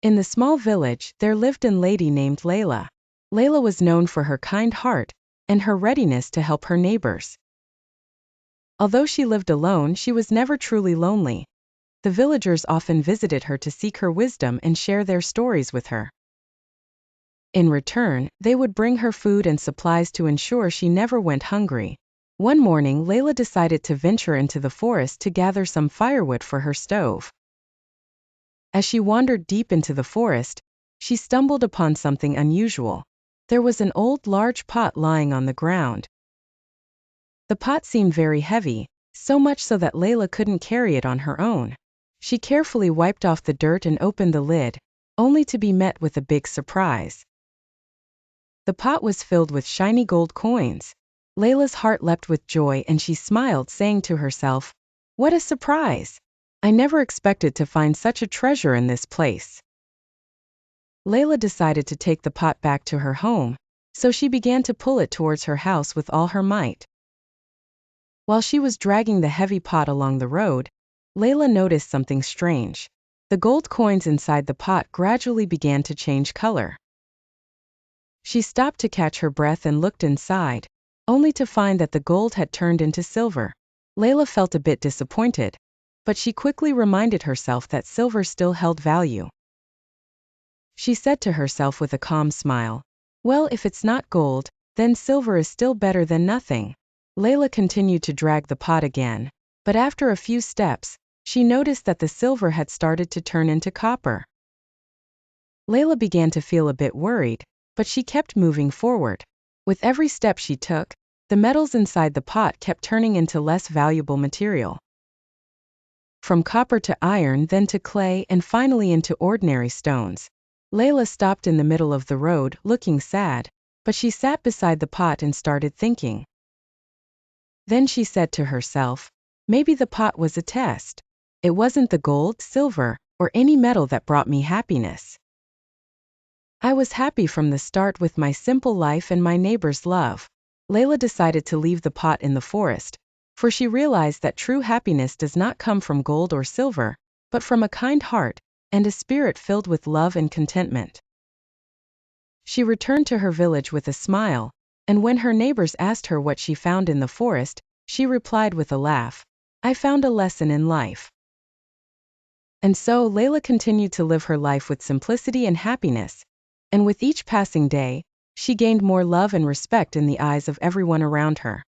In the small village, there lived a lady named Layla. Layla was known for her kind heart and her readiness to help her neighbors. Although she lived alone, she was never truly lonely. The villagers often visited her to seek her wisdom and share their stories with her. In return, they would bring her food and supplies to ensure she never went hungry. One morning, Layla decided to venture into the forest to gather some firewood for her stove. As she wandered deep into the forest, she stumbled upon something unusual. There was an old large pot lying on the ground. The pot seemed very heavy, so much so that Layla couldn't carry it on her own. She carefully wiped off the dirt and opened the lid, only to be met with a big surprise. The pot was filled with shiny gold coins. Layla's heart leapt with joy and she smiled, saying to herself, "What a surprise! I never expected to find such a treasure in this place." Layla decided to take the pot back to her home, so she began to pull it towards her house with all her might. While she was dragging the heavy pot along the road, Layla noticed something strange. The gold coins inside the pot gradually began to change color. She stopped to catch her breath and looked inside, only to find that the gold had turned into silver. Layla felt a bit disappointed, but she quickly reminded herself that silver still held value. She said to herself with a calm smile, "Well, if it's not gold, then silver is still better than nothing." Layla continued to drag the pot again, but after a few steps, she noticed that the silver had started to turn into copper. Layla began to feel a bit worried, but she kept moving forward. With every step she took, the metals inside the pot kept turning into less valuable material. From copper to iron, then to clay, and finally into ordinary stones. Layla stopped in the middle of the road, looking sad, but she sat beside the pot and started thinking. Then she said to herself, maybe the pot was a test. It wasn't the gold, silver, or any metal that brought me happiness. I was happy from the start with my simple life and my neighbor's love. Layla decided to leave the pot in the forest, for she realized that true happiness does not come from gold or silver, but from a kind heart and a spirit filled with love and contentment. She returned to her village with a smile, and when her neighbors asked her what she found in the forest, she replied with a laugh, "I found a lesson in life." And so Layla continued to live her life with simplicity and happiness, and with each passing day, she gained more love and respect in the eyes of everyone around her.